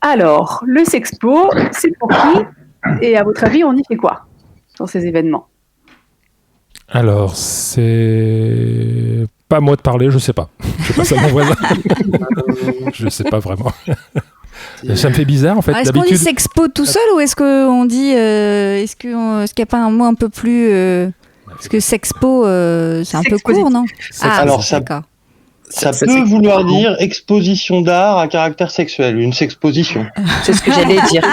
Alors, le Sexpo, c'est pour qui? Et à votre avis, on y fait quoi dans ces événements? Alors, c'est pas à moi de parler, je sais pas. Je passe à mon voisin. Je sais pas vraiment. Ça me fait bizarre en fait. Est-ce qu'on dit Sexpo tout seul ou est-ce qu'on dit est-ce qu'il n'y a pas un mot un peu plus parce que Sexpo c'est un peu court, non? Alors ça peut vouloir dire exposition d'art à caractère sexuel, une sexposition. C'est ce que j'allais dire.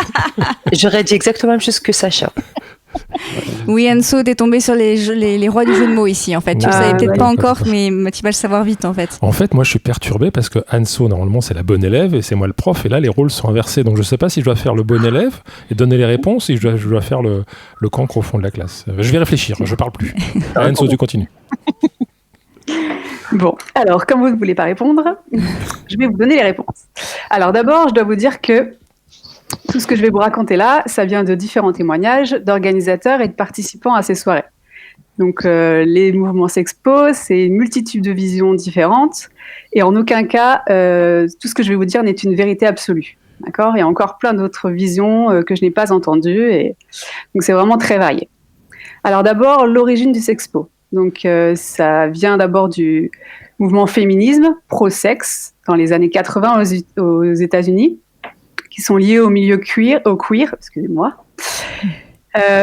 J'aurais dit exactement la même chose que Sacha. Oui, Anso, t'es tombé sur les rois du jeu de mots ici, en fait. Tu le savais peut-être pas encore, mais tu vas le savoir vite, en fait. En fait, moi, je suis perturbé parce que Anso, normalement, c'est la bonne élève et c'est moi le prof. Et là, les rôles sont inversés. Donc, je sais pas si je dois faire le bon élève et donner les réponses ou si je dois faire le cancre au fond de la classe. Je vais réfléchir, je parle plus. Anso, tu continues. Bon, alors, comme vous ne voulez pas répondre, je vais vous donner les réponses. Alors, d'abord, je dois vous dire que tout ce que je vais vous raconter là, ça vient de différents témoignages d'organisateurs et de participants à ces soirées. Donc, les mouvements Sexpo, c'est une multitude de visions différentes et en aucun cas, tout ce que je vais vous dire n'est une vérité absolue. D'accord ? Il y a encore plein d'autres visions que je n'ai pas entendues et donc c'est vraiment très varié. Alors d'abord, l'origine du Sexpo. Donc, ça vient d'abord du mouvement féminisme pro-sexe dans les années 80 aux États-Unis, qui sont liés au milieu queer, excusez-moi.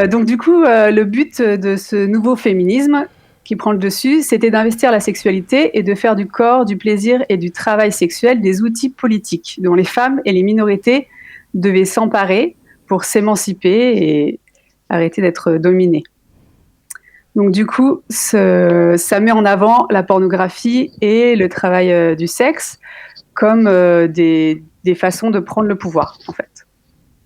Donc du coup, le but de ce nouveau féminisme qui prend le dessus, c'était d'investir la sexualité et de faire du corps, du plaisir et du travail sexuel des outils politiques dont les femmes et les minorités devaient s'emparer pour s'émanciper et arrêter d'être dominées. Donc du coup, ça met en avant la pornographie et le travail du sexe comme des façons de prendre le pouvoir, en fait.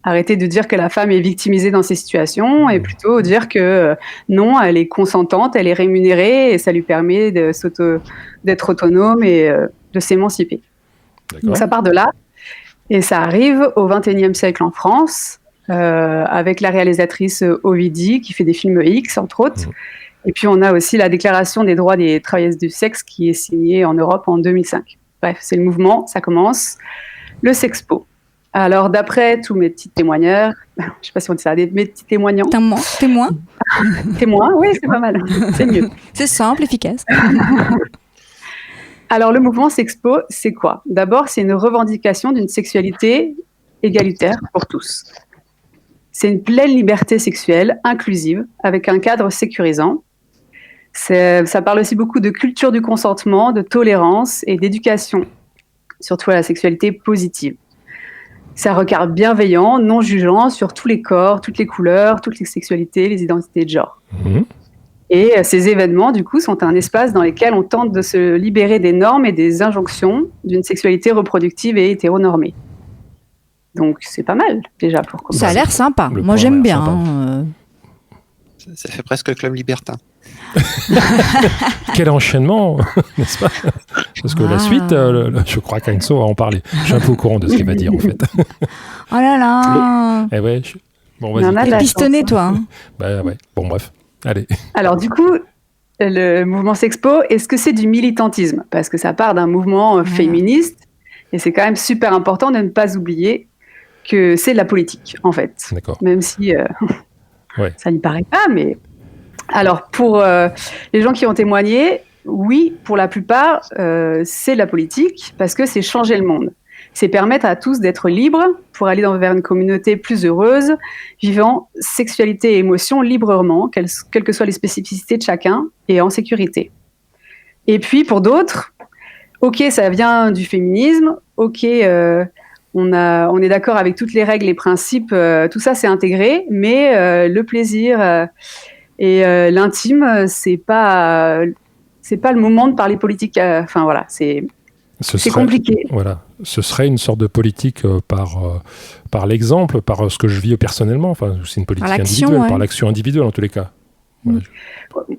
Arrêter de dire que la femme est victimisée dans ces situations et plutôt dire que non, elle est consentante, elle est rémunérée et ça lui permet d'être autonome et de s'émanciper. D'accord. Donc ça part de là et ça arrive au XXIe siècle en France avec la réalisatrice Ovidie qui fait des films X, entre autres. Et puis on a aussi la Déclaration des droits des travailleuses du sexe qui est signée en Europe en 2005. Bref, c'est le mouvement, ça commence. Le Sexpo. Alors, d'après tous mes petits témoigneurs, je ne sais pas si on dit ça, mes petits témoignants. Témoin. Témoin, oui, c'est pas mal, c'est mieux. C'est simple, efficace. Alors, le mouvement Sexpo, c'est quoi? D'abord, c'est une revendication d'une sexualité égalitaire pour tous. C'est une pleine liberté sexuelle, inclusive, avec un cadre sécurisant. Ça parle aussi beaucoup de culture du consentement, de tolérance et d'éducation, surtout à la sexualité positive. C'est un regard bienveillant, non jugeant sur tous les corps, toutes les couleurs, toutes les sexualités, les identités de genre. Et ces événements, du coup, sont un espace dans lequel on tente de se libérer des normes et des injonctions d'une sexualité reproductive et hétéronormée. Donc, c'est pas mal, déjà, pour commencer. Ça a l'air sympa. Moi, j'aime bien. Ça fait presque club libertin. Quel enchaînement, n'est-ce pas? Parce que la suite, je crois qu'Anso va en parler. Je suis un peu au courant de ce qu'il va dire, en fait. Oh là là. Eh ouais. Bon, vas-y. T'es pistonné, toi. Hein. Bah ouais. Bon, bref. Allez. Alors, du coup, le mouvement Sexpo, est-ce que c'est du militantisme? Parce que ça part d'un mouvement féministe, et c'est quand même super important de ne pas oublier que c'est de la politique, en fait. D'accord. Même si ça n'y paraît pas, mais... Alors, pour les gens qui ont témoigné, oui, pour la plupart, c'est de la politique, parce que c'est changer le monde. C'est permettre à tous d'être libres pour aller vers une communauté plus heureuse, vivant sexualité et émotions librement, quelles que soient les spécificités de chacun, et en sécurité. Et puis, pour d'autres, ok, ça vient du féminisme, ok, on est d'accord avec toutes les règles, les principes, tout ça c'est intégré, mais le plaisir et l'intime, c'est pas le moment de parler politique. Enfin voilà, c'est compliqué. Voilà, ce serait une sorte de politique par l'exemple, par ce que je vis personnellement. Enfin, c'est une politique individuelle, par l'action individuelle en tous les cas. Voilà.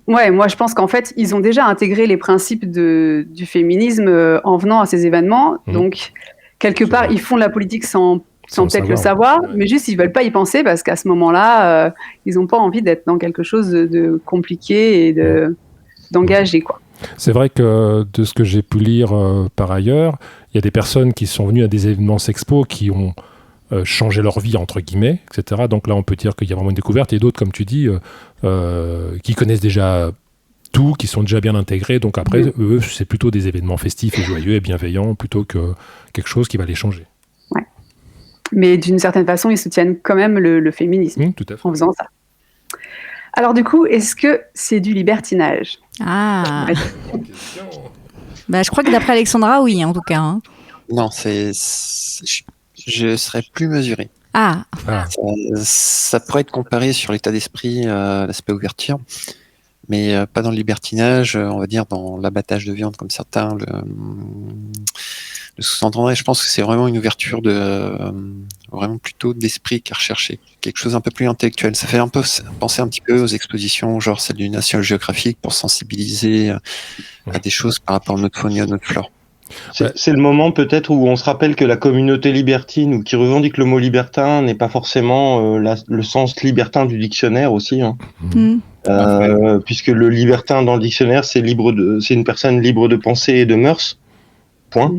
Ouais, moi je pense qu'en fait, ils ont déjà intégré les principes du féminisme en venant à ces événements. Donc, quelque part, ils font de la politique sans peut-être le savoir, mais juste ils veulent pas y penser parce qu'à ce moment-là, ils n'ont pas envie d'être dans quelque chose de compliqué et d'engagé, quoi. C'est vrai que de ce que j'ai pu lire par ailleurs, il y a des personnes qui sont venues à des événements Sexpo qui ont changer leur vie, entre guillemets, etc. Donc là, on peut dire qu'il y a vraiment une découverte. Et d'autres, comme tu dis, qui connaissent déjà tout, qui sont déjà bien intégrés. Donc après, eux, c'est plutôt des événements festifs et joyeux et bienveillants plutôt que quelque chose qui va les changer. Ouais. Mais d'une certaine façon, ils soutiennent quand même le féminisme Tout à fait. en faisant ça. Alors du coup, est-ce que c'est du libertinage ? Ah. Bah, je crois que d'après Alexandra, oui, en tout cas. Hein. Non, je serais plus mesuré. Ah. Ça pourrait être comparé sur l'état d'esprit, l'aspect ouverture, mais pas dans le libertinage, on va dire dans l'abattage de viande comme certains le sous-entendraient. Je pense que c'est vraiment une ouverture vraiment plutôt d'esprit qu'à rechercher. Quelque chose un peu plus intellectuel. Ça fait un peu penser un petit peu aux expositions, genre celle du National Geographic, pour sensibiliser à des choses par rapport à notre faune et à notre flore. C'est le moment peut-être où on se rappelle que la communauté libertine ou qui revendique le mot libertin n'est pas forcément le sens libertin du dictionnaire aussi. Hein. Puisque le libertin dans le dictionnaire, c'est une personne libre de pensée et de mœurs. Point.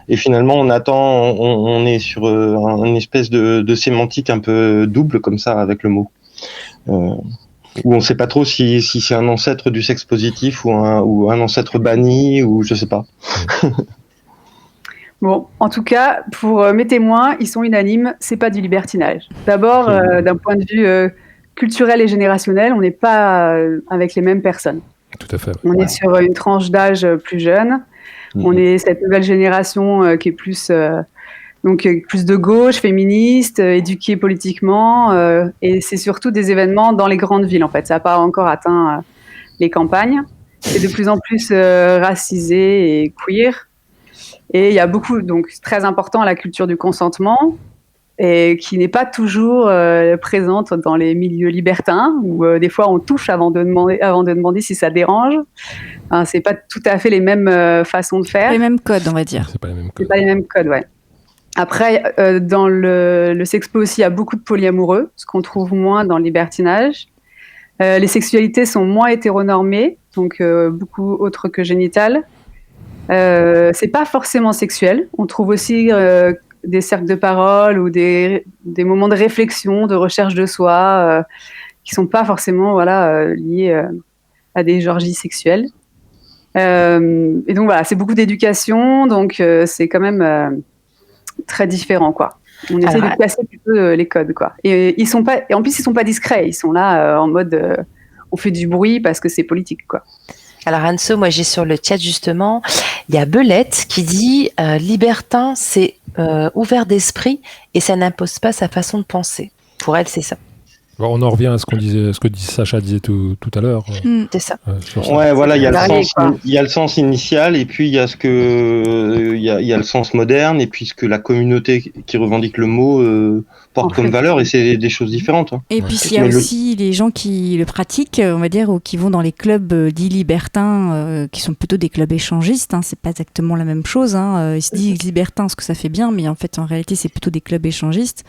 Et finalement, on est sur une espèce de sémantique un peu double comme ça avec le mot. Où on ne sait pas trop si c'est un ancêtre du sexe positif ou un ancêtre banni ou je sais pas. Bon, en tout cas, pour mes témoins, ils sont unanimes, c'est pas du libertinage. D'abord, d'un point de vue culturel et générationnel, on n'est pas avec les mêmes personnes. Tout à fait. On est sur une tranche d'âge plus jeune. On est cette nouvelle génération qui est plus de gauche, féministe, éduquée politiquement, et c'est surtout des événements dans les grandes villes en fait. Ça n'a pas encore atteint les campagnes. C'est de plus en plus racisé et queer. Et il y a beaucoup, donc très important, la culture du consentement, et qui n'est pas toujours présente dans les milieux libertins, où des fois on touche avant de demander si ça dérange. Enfin, c'est pas tout à fait les mêmes façons de faire. Les mêmes codes, on va dire. C'est pas les mêmes codes. C'est pas les mêmes codes, ouais. Après, dans le sexpo aussi, il y a beaucoup de polyamoureux, ce qu'on trouve moins dans le libertinage. Les sexualités sont moins hétéronormées, donc beaucoup autres que génitales. C'est pas forcément sexuel. On trouve aussi des cercles de parole ou des moments de réflexion, de recherche de soi, qui sont pas forcément liés à des orgies sexuelles. Et donc voilà, c'est beaucoup d'éducation, donc c'est quand même très différent, quoi. On essaie de casser plutôt les codes, quoi. Et en plus ils sont pas discrets, ils sont là en mode on fait du bruit parce que c'est politique, quoi. Alors Anso, moi j'ai sur le chat justement, il y a Belette qui dit libertin c'est ouvert d'esprit et ça n'impose pas sa façon de penser. Pour elle c'est ça. Bon, on en revient à ce que Sacha disait tout à l'heure. C'est ça. Ouais, voilà, il y a le sens initial et puis il y a il y a le sens moderne et puis ce que la communauté qui revendique le mot porte comme valeur et c'est des choses différentes. Hein. Et puis il y a aussi les gens qui le pratiquent, on va dire, ou qui vont dans les clubs dits libertins, qui sont plutôt des clubs échangistes. Hein, c'est pas exactement la même chose. Hein. Ils se disent libertins, ce que ça fait bien, mais en fait, en réalité, c'est plutôt des clubs échangistes.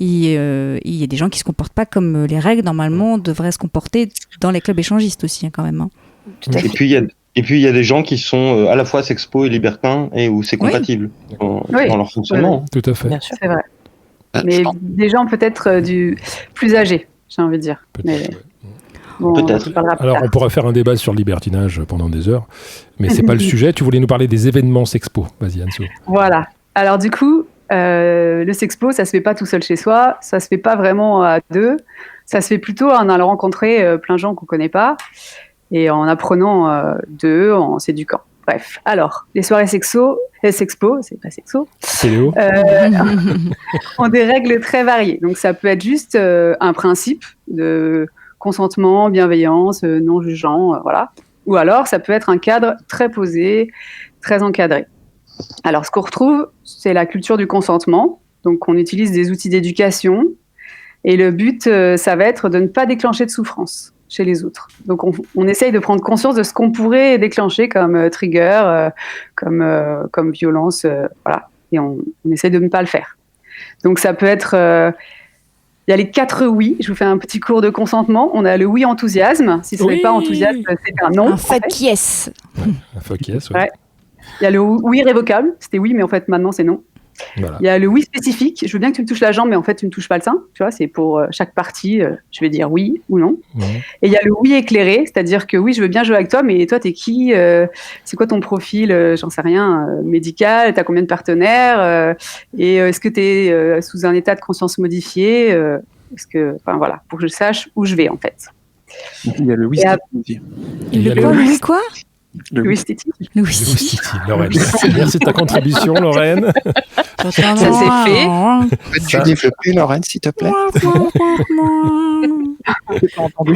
Il y a des gens qui se comportent pas comme les règles normalement devraient se comporter dans les clubs échangistes aussi, hein, quand même. Hein. Et puis il y a des gens qui sont à la fois sexpo et libertins et où c'est compatible dans leur fonctionnement. Tout à fait. Bien sûr. C'est vrai. Mais des gens peut-être plus âgés, j'ai envie de dire. Bon, peut-être. Alors on pourrait faire un débat sur le libertinage pendant des heures, mais c'est pas le sujet. Tu voulais nous parler des événements sexpo. Vas-y Anso. Voilà. Alors du coup, le sexpo, ça se fait pas tout seul chez soi, ça se fait pas vraiment à deux, ça se fait plutôt en allant rencontrer plein de gens qu'on connaît pas et en apprenant d'eux, en s'éduquant. Bref, alors, les soirées sexpo, c'est pas sexo, ont des règles très variées. Donc ça peut être juste un principe de consentement, bienveillance, non jugeant, voilà. Ou alors ça peut être un cadre très posé, très encadré. Alors, ce qu'on retrouve, c'est la culture du consentement. Donc, on utilise des outils d'éducation. Et le but, ça va être de ne pas déclencher de souffrance chez les autres. Donc, on essaye de prendre conscience de ce qu'on pourrait déclencher comme trigger, comme violence. Voilà. Et on essaye de ne pas le faire. Donc, ça peut être... Il y a les 4 oui. Je vous fais un petit cours de consentement. On a le oui enthousiasme. Si ce n'est pas enthousiasme, c'est un non. Un fuck yes. Un fuck yes, ouais. Il y a le oui révocable, c'était oui, mais en fait maintenant c'est non. Voilà. Il y a le oui spécifique. Je veux bien que tu me touches la jambe, mais en fait, tu me touches pas le sein. Tu vois, c'est pour chaque partie, je vais dire oui ou non. Et il y a le oui éclairé, c'est-à-dire que oui, je veux bien jouer avec toi, mais toi, t'es qui c'est quoi ton profil j'en sais rien, médical, t'as combien de partenaires et est-ce que t'es sous un état de conscience modifié est-ce que, enfin voilà, pour que je sache où je vais en fait. Il y a le oui. Le quoi Le Wistiti. Le Wistiti. Lorraine. Merci de ta contribution, Lorraine. Ça c'est fait. Peux-tu développer, Lorraine, s'il te plaît? Je pas entendu.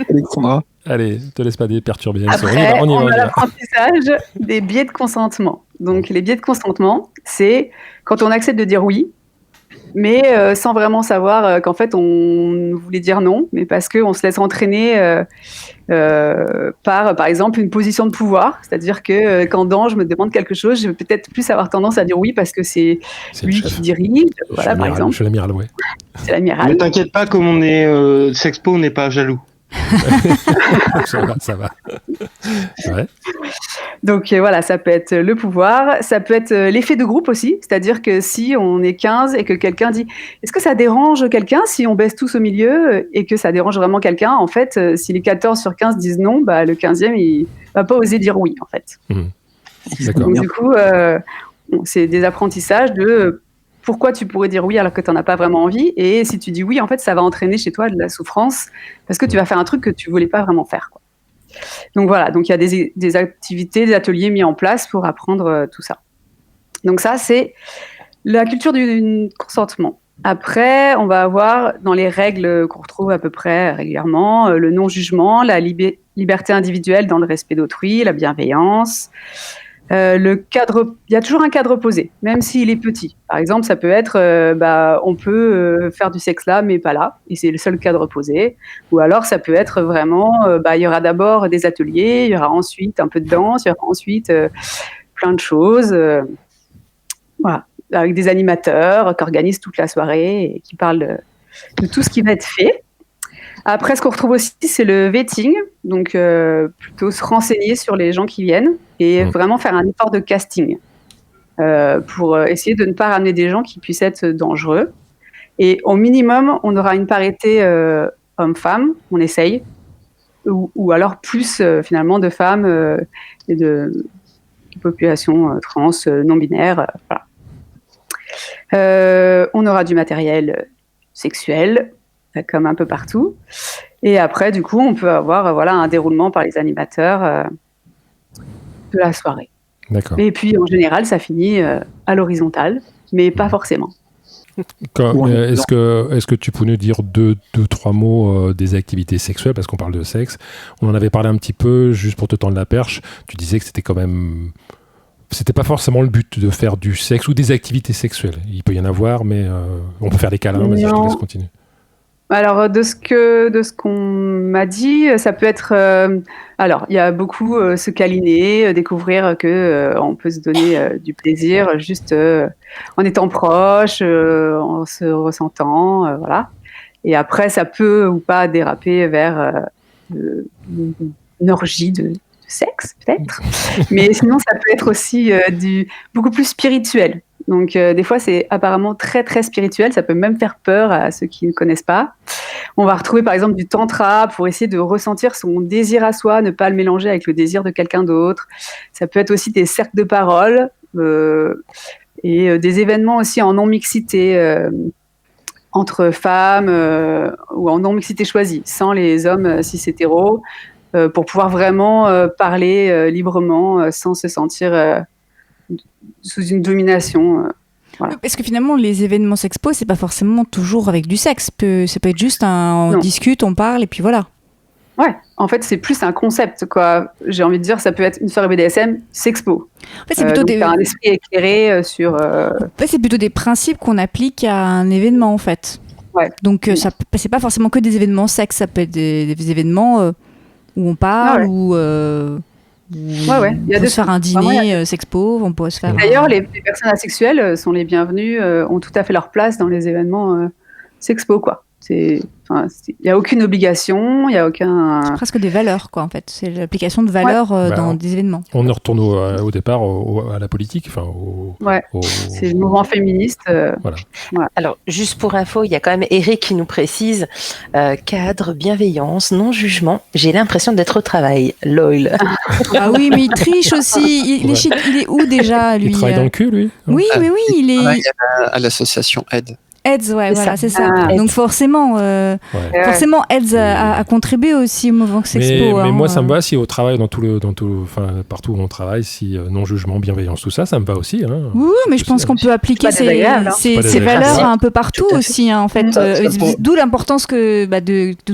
Alexandra. Allez, te laisse pas perturber. Après, on a l'apprentissage des biais de consentement. Donc, les biais de consentement, c'est quand on accepte de dire oui, mais sans vraiment savoir qu'en fait, on voulait dire non, mais parce qu'on se laisse entraîner par exemple, une position de pouvoir. C'est-à-dire que quand Dan, je me demande quelque chose, je vais peut-être plus avoir tendance à dire oui parce que c'est lui qui dirige. Voilà, par exemple. Je suis l'amiral, ouais. C'est l'amiral. Ne t'inquiète pas, comme on est Sexpo, on n'est pas jaloux. Ça va. Ouais. Donc voilà, ça peut être le pouvoir, ça peut être l'effet de groupe aussi, c'est-à-dire que si on est 15 et que quelqu'un dit « Est-ce que ça dérange quelqu'un si on baisse tous au milieu ?» et que ça dérange vraiment quelqu'un, en fait, si les 14 sur 15 disent non, bah, le 15e, il va pas oser dire oui, en fait. D'accord. Donc du coup, c'est des apprentissages de pourquoi tu pourrais dire oui alors que tu n'en as pas vraiment envie, et si tu dis oui, en fait, ça va entraîner chez toi de la souffrance parce que tu vas faire un truc que tu voulais pas vraiment faire, quoi. Donc voilà, donc il y a des activités, des ateliers mis en place pour apprendre tout ça. Donc ça, c'est la culture du consentement. Après, on va avoir dans les règles qu'on retrouve à peu près régulièrement, le non-jugement, la liberté individuelle dans le respect d'autrui, la bienveillance. Le cadre, il y a toujours un cadre posé, même s'il est petit. Par exemple, ça peut être, on peut faire du sexe là, mais pas là, et c'est le seul cadre posé. Ou alors, ça peut être vraiment, il y aura d'abord des ateliers, il y aura ensuite un peu de danse, il y aura ensuite plein de choses, voilà, avec des animateurs qui organisent toute la soirée et qui parlent de tout ce qui va être fait. Après, ce qu'on retrouve aussi, c'est le vetting, donc plutôt se renseigner sur les gens qui viennent et vraiment faire un effort de casting pour essayer de ne pas ramener des gens qui puissent être dangereux. Et au minimum, on aura une parité homme-femme, on essaye, ou alors plus finalement de femmes et de population trans, non-binaire. Voilà. On aura du matériel sexuel, comme un peu partout. Et après, du coup, on peut avoir un déroulement par les animateurs de la soirée. D'accord. Et puis, en général, ça finit à l'horizontale, mais pas forcément. Est-ce que tu peux nous dire deux, trois mots des activités sexuelles, parce qu'on parle de sexe. On en avait parlé un petit peu, juste pour te tendre la perche. Tu disais que c'était quand même... C'était pas forcément le but de faire du sexe ou des activités sexuelles. Il peut y en avoir, mais on peut faire des câlins. Vas-y, je te laisse continuer. Alors, de ce qu'on m'a dit, ça peut être... alors, il y a beaucoup se câliner, découvrir qu'on peut se donner du plaisir juste en étant proche, en se ressentant, voilà. Et après, ça peut ou pas déraper vers une orgie de sexe, peut-être. Mais sinon, ça peut être aussi beaucoup plus spirituel. Donc, des fois, c'est apparemment très, très spirituel. Ça peut même faire peur à ceux qui ne connaissent pas. On va retrouver, par exemple, du tantra pour essayer de ressentir son désir à soi, ne pas le mélanger avec le désir de quelqu'un d'autre. Ça peut être aussi des cercles de parole et des événements aussi en non-mixité entre femmes ou en non-mixité choisie, sans les hommes cis-hétéros, pour pouvoir vraiment parler librement sans se sentir... sous une domination. Voilà. Parce que finalement, les événements sexpo, c'est pas forcément toujours avec du sexe. Ça peut être juste on discute, on parle, et puis voilà. Ouais, en fait, c'est plus un concept, quoi. J'ai envie de dire, ça peut être une soirée BDSM, sexpo. En fait, c'est plutôt un esprit éclairé sur... En fait, c'est plutôt des principes qu'on applique à un événement, en fait. Ouais. Donc, c'est pas forcément que des événements sexe, ça peut être des événements où on parle, ou... Il y a on peut se faire un dîner sexpo, on peut se faire... D'ailleurs, les personnes asexuelles sont les bienvenues, ont tout à fait leur place dans les événements sexpo, quoi. Il n'y a aucune obligation, il n'y a aucun... C'est presque des valeurs, quoi, en fait. C'est l'application de valeurs dans des événements. On retourne au départ à la politique. C'est le mouvement féministe. Voilà. Alors, juste pour info, il y a quand même Eric qui nous précise cadre, bienveillance, non-jugement. J'ai l'impression d'être au travail. LOL. Ah oui, mais il triche aussi. Il est où déjà, lui? Il travaille dans le cul, lui? Oui, il est... À l'association Aide. AIDS, voilà, c'est ça. Donc forcément, AIDS a contribué aussi au mouvement Sexpo. Mais moi, ça me va si au travail, partout où on travaille, si non-jugement, bienveillance, tout ça, ça me va aussi. Hein. Oui, mais je pense qu'on peut appliquer ces valeurs un peu partout aussi, hein, en fait. D'où l'importance de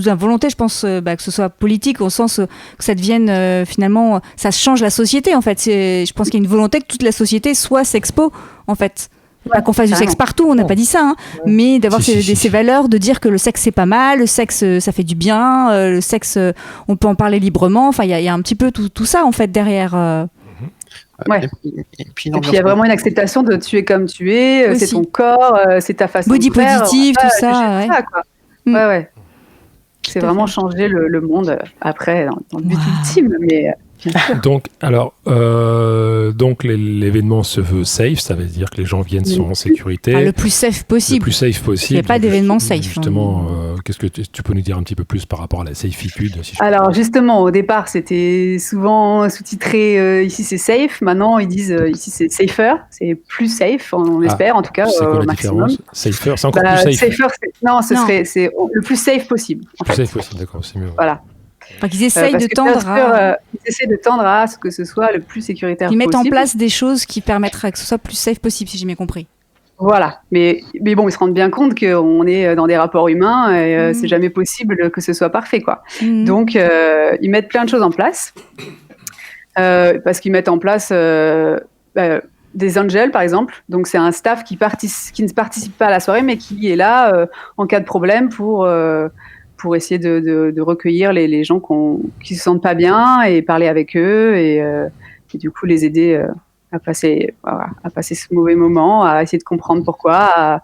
la volonté, je pense, que ce soit politique, au sens que ça devienne finalement, ça change la société, en fait. Je pense qu'il y a une volonté que toute la société soit Sexpo, en fait. Pas qu'on fasse du sexe partout, on n'a pas dit ça, hein, mais d'avoir ces valeurs, de dire que le sexe c'est pas mal, le sexe ça fait du bien, le sexe on peut en parler librement, enfin il y a un petit peu tout ça en fait derrière. Et puis il y a vraiment une acceptation de tu es comme tu es, c'est ton corps, c'est ta façon body de faire. positive, tout ça. Ouais. C'est vraiment changer le monde après dans le but ultime, mais... Donc l'événement se veut safe, ça veut dire que les gens viennent sont en sécurité. Le plus safe possible. Le plus safe possible. Il n'y a pas d'événement safe. Justement, qu'est-ce que tu peux nous dire un petit peu plus par rapport à la safitude Alors justement, au départ, c'était souvent sous-titré ici c'est safe. Maintenant, ils disent ici c'est safer. C'est plus safe, on espère en tout cas. C'est quoi la différence? Safer, c'est encore plus safe. Safer, c'est le plus safe possible. Le plus safe possible, d'accord, c'est mieux. Voilà. Enfin, qu'ils essayent de tendre à ce que ce soit le plus sécuritaire possible. Ils mettent en place des choses qui permettraient que ce soit plus safe possible, si j'ai bien compris. Voilà, mais bon, ils se rendent bien compte qu'on est dans des rapports humains et c'est jamais possible que ce soit parfait, quoi. Donc, ils mettent plein de choses en place parce qu'ils mettent en place des angels, par exemple. Donc, c'est un staff qui ne participe pas à la soirée, mais qui est là en cas de problème pour essayer de recueillir les gens qui se sentent pas bien et parler avec eux et du coup les aider à passer ce mauvais moment, à essayer de comprendre pourquoi,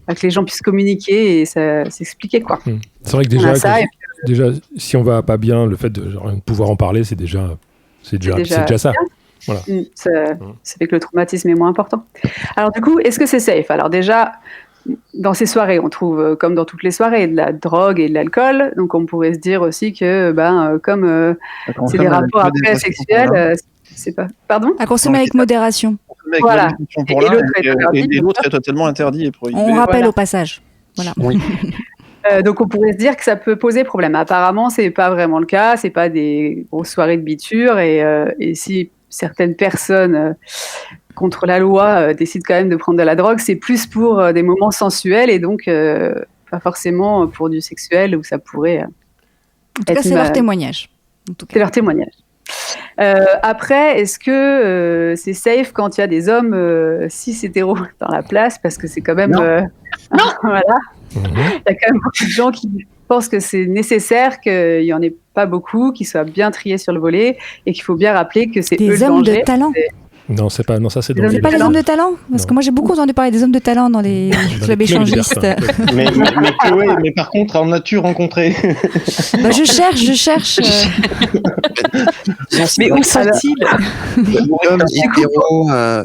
à que les gens puissent communiquer et s'expliquer, quoi. C'est vrai que déjà, si on va pas bien, le fait de pouvoir en parler, c'est déjà ça. Voilà. Ça fait que le traumatisme est moins important. Alors du coup, est-ce que c'est safe? Alors déjà, dans ces soirées, on trouve, comme dans toutes les soirées, de la drogue et de l'alcool. Donc, on pourrait se dire aussi que, comme c'est des rapports après sexuels, c'est pas... Pardon? À consommer avec modération. Voilà. Et l'autre est totalement interdit et prohibé. On rappelle au passage. Voilà. Oui. Donc, on pourrait se dire que ça peut poser problème. Apparemment, c'est pas vraiment le cas. C'est pas des grosses soirées de biture. Et si certaines personnes... contre la loi, décident quand même de prendre de la drogue, c'est plus pour des moments sensuels et donc pas forcément pour du sexuel où ça pourrait en tout cas, c'est leur témoignage. C'est leur témoignage. Après, est-ce que c'est safe quand il y a des hommes cis hétéros dans la place? Parce que c'est quand même... Non. Voilà. Il y a quand même beaucoup de gens qui pensent que c'est nécessaire qu'il n'y en ait pas beaucoup, qu'ils soient bien triés sur le volet et qu'il faut bien rappeler que c'est eux le danger. Des hommes de talent. Non, ça c'est dans les... pas les hommes de talent? Parce que moi j'ai beaucoup entendu parler des hommes de talent dans les clubs échangistes. mais par contre, en as-tu rencontré? Je cherche. Mais où sont-ils?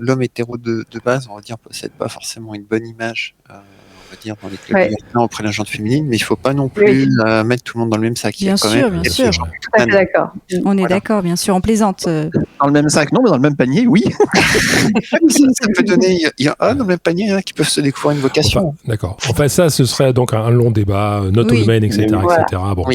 L'homme hétéro de base, on va dire, possède pas forcément une bonne image. On va dire dans les clubs auprès de la gente féminine, mais il ne faut pas non plus mettre tout le monde dans le même sac. Bien sûr. Tout à fait d'accord. On est d'accord, bien sûr, on plaisante. Dans le même sac, non, mais dans le même panier, oui. Ça peut donner, il y a dans le même panier qui peuvent se découvrir une vocation. D'accord. Enfin, ça, ce serait donc un long débat, not all men, etc. Bon,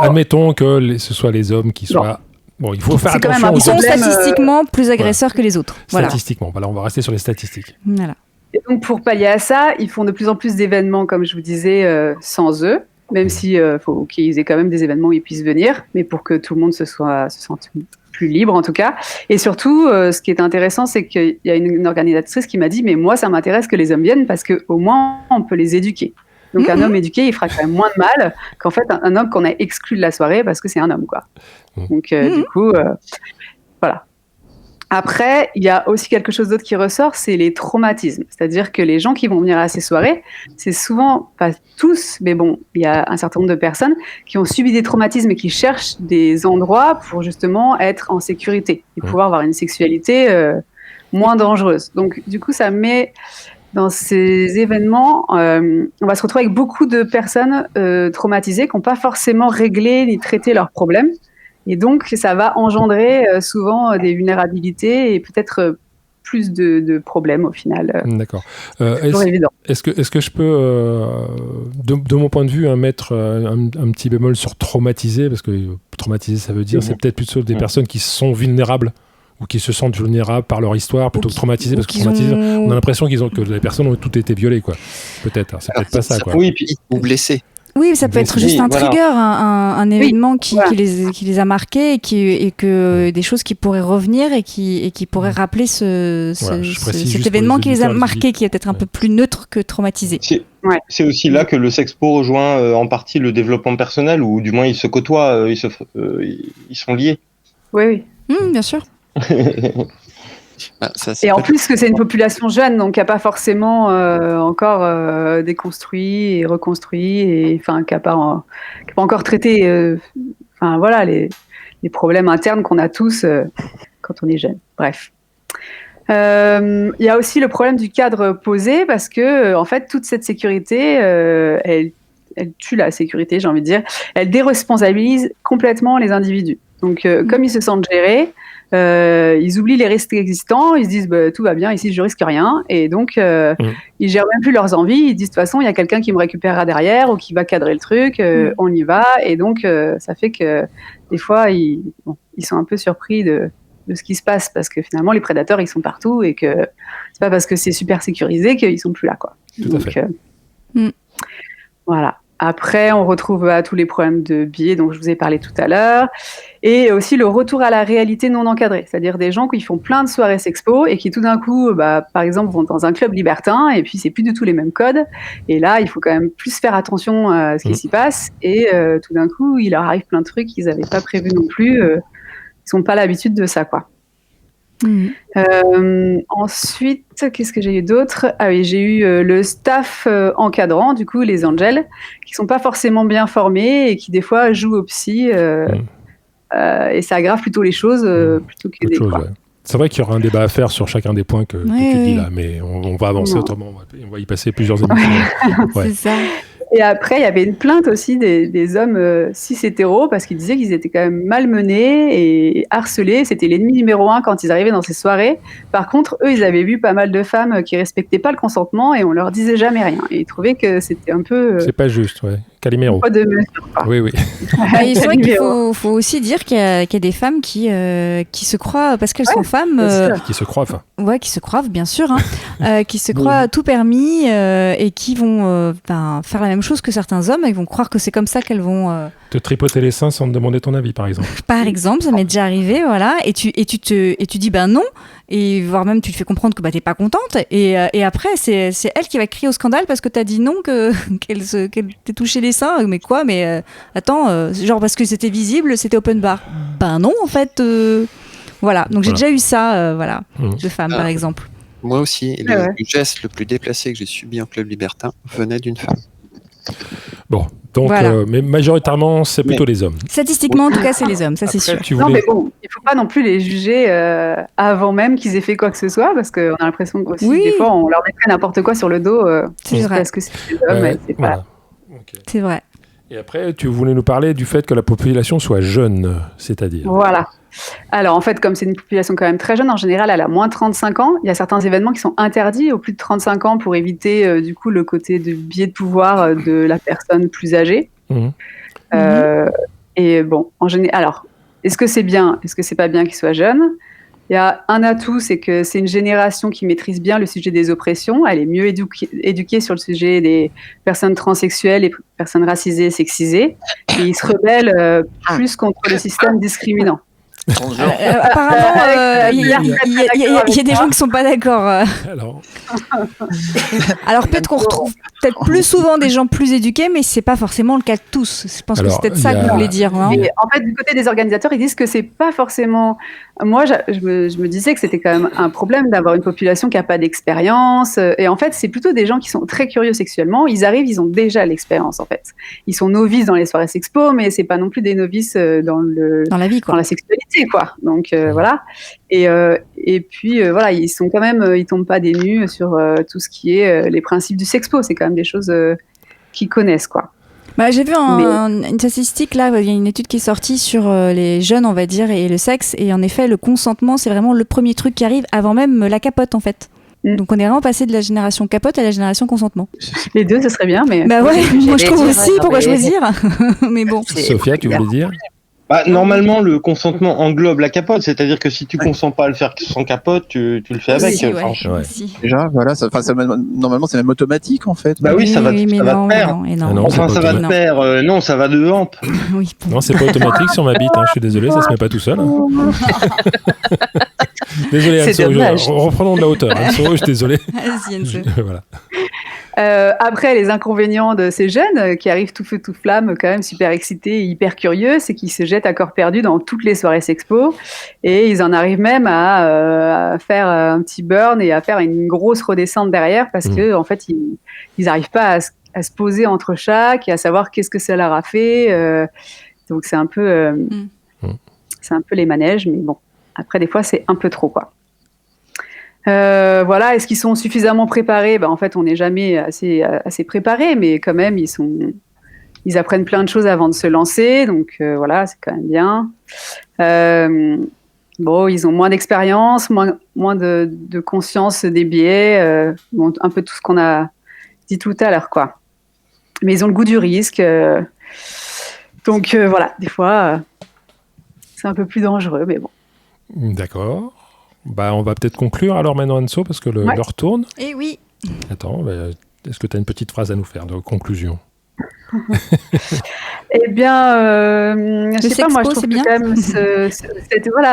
admettons que ce soit les hommes qui soient... Bon, il faut faire attention. Ils sont statistiquement plus agresseurs que les autres. Statistiquement, voilà, on va rester sur les statistiques. Voilà. Et donc, pour pallier à ça, ils font de plus en plus d'événements, comme je vous disais, sans eux, même si faut qu'ils aient quand même des événements où ils puissent venir, mais pour que tout le monde se sente plus libre, en tout cas. Et surtout, ce qui est intéressant, c'est qu'il y a une organisatrice qui m'a dit « Mais moi, ça m'intéresse que les hommes viennent parce qu'au moins, on peut les éduquer. » Donc, un homme éduqué, il fera quand même moins de mal qu'en fait un homme qu'on a exclu de la soirée parce que c'est un homme, quoi. Donc, du coup, voilà. Après, il y a aussi quelque chose d'autre qui ressort, c'est les traumatismes. C'est-à-dire que les gens qui vont venir à ces soirées, c'est souvent, pas tous, mais bon, il y a un certain nombre de personnes qui ont subi des traumatismes et qui cherchent des endroits pour justement être en sécurité et pouvoir avoir une sexualité moins dangereuse. Donc, du coup, ça met dans ces événements, on va se retrouver avec beaucoup de personnes traumatisées qui n'ont pas forcément réglé ni traité leurs problèmes. Et donc, ça va engendrer souvent des vulnérabilités et peut-être plus de problèmes au final. D'accord. Évident. Est-ce que je peux, de mon point de vue, mettre un petit bémol sur traumatisé, parce que traumatisé, ça veut dire c'est peut-être plutôt des personnes qui sont vulnérables ou qui se sentent vulnérables par leur histoire plutôt que traumatisées, parce que traumatisées, on a l'impression que les personnes ont toutes été violées, quoi. Peut-être. C'est peut-être pas ça, quoi. Oui, puis ou blessées. Oui, ça peut être juste un trigger, un événement qui les a marqués et que des choses qui pourraient revenir et qui pourraient rappeler cet événement qui les a marqués, qui est peut-être un peu plus neutre que traumatisé. C'est aussi là que le Sexpo rejoint en partie le développement personnel, ou du moins ils se côtoient, ils sont liés. Oui. Bien sûr. Et en plus que c'est une population jeune, donc qui n'a pas forcément encore déconstruit et reconstruit, et qui n'a pas encore traité les problèmes internes qu'on a tous quand on est jeune. Bref. Il y a aussi le problème du cadre posé, parce que en fait toute cette sécurité, elle tue la sécurité, j'ai envie de dire. Elle déresponsabilise complètement les individus. Donc comme ils se sentent gérés, ils oublient les risques existants, ils se disent tout va bien ici, je risque rien, et donc ils gèrent même plus leurs envies. Ils disent de toute façon il y a quelqu'un qui me récupérera derrière ou qui va cadrer le truc, on y va, et donc ça fait que des fois ils sont un peu surpris de ce qui se passe, parce que finalement les prédateurs ils sont partout et que c'est pas parce que c'est super sécurisé qu'ils sont plus là, quoi. Tout à fait. Voilà. Après, on retrouve tous les problèmes de biais dont je vous ai parlé tout à l'heure, et aussi le retour à la réalité non encadrée, c'est-à-dire des gens qui font plein de soirées sexpo et qui tout d'un coup, par exemple, vont dans un club libertin et puis c'est plus du tout les mêmes codes, et là, il faut quand même plus faire attention à ce qui s'y passe, et tout d'un coup, il leur arrive plein de trucs qu'ils n'avaient pas prévus non plus, ils n'ont pas l'habitude de ça, quoi. Ensuite, qu'est-ce que j'ai eu d'autre ? Ah oui, j'ai eu le staff encadrant, du coup les angels, qui sont pas forcément bien formés et qui des fois jouent au psy, et ça aggrave plutôt les choses plutôt que des fois. C'est vrai qu'il y aura un débat à faire sur chacun des points que tu dis là, mais on va avancer autrement, on va y passer plusieurs émissions. C'est ça. Et après, il y avait une plainte aussi des hommes cis hétéros, parce qu'ils disaient qu'ils étaient quand même malmenés et harcelés. C'était l'ennemi numéro 1 quand ils arrivaient dans ces soirées. Par contre, eux, ils avaient vu pas mal de femmes qui respectaient pas le consentement et on leur disait jamais rien. Et ils trouvaient que c'était un peu... C'est pas juste, ouais. Calimero. Pas de mesure, quoi. Oui. Et c'est vrai qu'il faut aussi dire qu'il y a des femmes qui se croient, parce qu'elles sont femmes... qui se croient, Ouais, qui se croient, bien sûr. Qui se croient tout permis et qui vont faire la même chose que certains hommes. Ils vont croire que c'est comme ça qu'elles vont... Te tripoter les seins sans te demander ton avis, par exemple. Par exemple, ça m'est déjà arrivé, voilà. Et tu dis non, et voire même tu te fais comprendre que t'es pas contente. Et après, c'est elle qui va crier au scandale parce que t'as dit non, qu'elle t'ait touché les seins. Mais quoi ? Mais attends, genre parce que c'était visible, c'était open bar. Non, en fait. Voilà. Donc j'ai déjà eu ça, de femmes, par exemple. Moi aussi. Et le geste le plus déplacé que j'ai subi en club libertin venait d'une femme. Bon, donc, mais majoritairement, c'est plutôt les hommes. Statistiquement, en tout cas, c'est les hommes, ça c'est sûr. Non, mais bon, il ne faut pas non plus les juger avant même qu'ils aient fait quoi que ce soit, parce qu'on a l'impression que des fois, on leur mettrait n'importe quoi sur le dos. C'est vrai. Parce que c'est des hommes, c'est pas... Okay. C'est vrai. Et après, tu voulais nous parler du fait que la population soit jeune, c'est-à-dire... Voilà. Alors, en fait, comme c'est une population quand même très jeune, en général, elle a moins de 35 ans. Il y a certains événements qui sont interdits aux plus de 35 ans pour éviter, du coup, le côté de biais de pouvoir de la personne plus âgée. Et bon, en général... Alors, est-ce que c'est bien ? Est-ce que c'est pas bien qu'ils soient jeunes ? Il y a un atout, c'est que c'est une génération qui maîtrise bien le sujet des oppressions. Elle est mieux éduquée sur le sujet des personnes transsexuelles et personnes racisées et sexisées. Et ils se rebellent plus contre le système discriminant. Apparemment, il y a des gens qui sont pas d'accord. Alors peut-être qu'on retrouve peut-être plus souvent des gens plus éduqués, mais c'est pas forcément le cas de tous. Je pense que c'est peut-être ça que vous voulez dire. Non et en fait, du côté des organisateurs, ils disent que c'est pas forcément. Moi, je me disais que c'était quand même un problème d'avoir une population qui a pas d'expérience. Et en fait, c'est plutôt des gens qui sont très curieux sexuellement. Ils arrivent, ils ont déjà l'expérience en fait. Ils sont novices dans les soirées sexpo, mais c'est pas non plus des novices dans la vie, quoi. Dans la sexualité, quoi. Donc voilà. Et puis voilà, ils sont quand même, ils tombent pas des nues sur tout ce qui est les principes du sexpo. C'est quand même des choses qu'ils connaissent, quoi. Bah, j'ai vu une statistique là, il y a une étude qui est sortie sur les jeunes, on va dire, et le sexe, et en effet, le consentement, c'est vraiment le premier truc qui arrive avant même la capote, en fait. Donc on est vraiment passé de la génération capote à la génération consentement. Les deux, ce serait bien, mais. Bah ouais, moi je trouve aussi. Pourquoi choisir? Mais bon. Sophia, tu voulais dire? Normalement, le consentement englobe la capote, c'est-à-dire que si tu consens pas à le faire sans capote, tu le fais avec. Aussi, Déjà, voilà, normalement c'est même automatique en fait. Bah oui, ça va de pair. Enfin, ça va de pair. Non, ça va de hampe. Oui. Non, c'est pas automatique sur ma bite. Je suis désolé, ça se met pas tout seul. Désolé, Anso. Reprenons de la hauteur. Anso, je suis désolé. Vas-y, Anso. Voilà. Après, les inconvénients de ces jeunes qui arrivent tout feu tout flamme, quand même super excités et hyper curieux, c'est qu'ils se jettent à corps perdu dans toutes les soirées sexpo et ils en arrivent même à faire un petit burn et à faire une grosse redescente derrière parce que en fait ils n'arrivent pas à se poser entre chaque et à savoir qu'est-ce que ça leur a fait. Donc c'est un peu les manèges, mais bon, après des fois c'est un peu trop, quoi. Voilà, est-ce qu'ils sont suffisamment préparés? En fait, on n'est jamais assez préparés, mais quand même, ils apprennent plein de choses avant de se lancer, donc voilà, c'est quand même bien. Bon, ils ont moins d'expérience, moins de conscience des biais, bon, un peu tout ce qu'on a dit tout à l'heure, quoi. Mais ils ont le goût du risque, donc voilà, des fois, c'est un peu plus dangereux, mais bon. D'accord. On va peut-être conclure alors maintenant, Anso, parce que l'heure tourne. Eh oui. Attends, est-ce que tu as une petite phrase à nous faire de conclusion? Eh bien, je sais pas, moi je trouve que quand même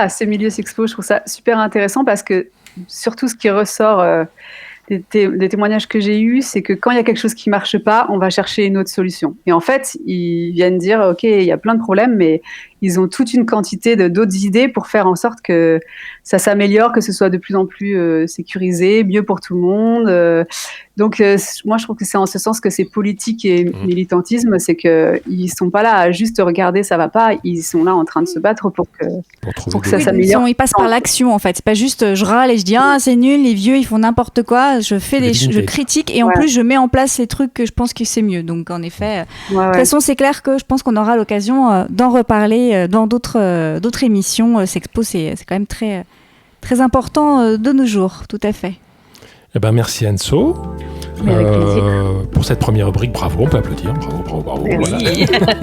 ces milieux sexpo, je trouve ça super intéressant parce que surtout ce qui ressort des témoignages que j'ai eus, c'est que quand il y a quelque chose qui marche pas, on va chercher une autre solution. Et en fait, ils viennent dire, ok, il y a plein de problèmes, mais ils ont toute une quantité d'autres idées pour faire en sorte que ça s'améliore, que ce soit de plus en plus sécurisé, mieux pour tout le monde. Donc, moi, je trouve que c'est en ce sens que c'est politique et militantisme, c'est qu'ils sont pas là à juste regarder ça va pas, ils sont là en train de se battre pour que ça s'améliore. Ils passent par l'action, en fait. C'est pas juste je râle et je dis c'est nul, les vieux ils font n'importe quoi, je critique et en plus je mets en place les trucs que je pense que c'est mieux. Donc en effet, de toute façon c'est clair que je pense qu'on aura l'occasion d'en reparler dans d'autres émissions. Sexpo c'est quand même très très important de nos jours, tout à fait. Eh ben merci Anso pour cette première rubrique. Bravo, on peut applaudir. Bravo. Merci. Voilà.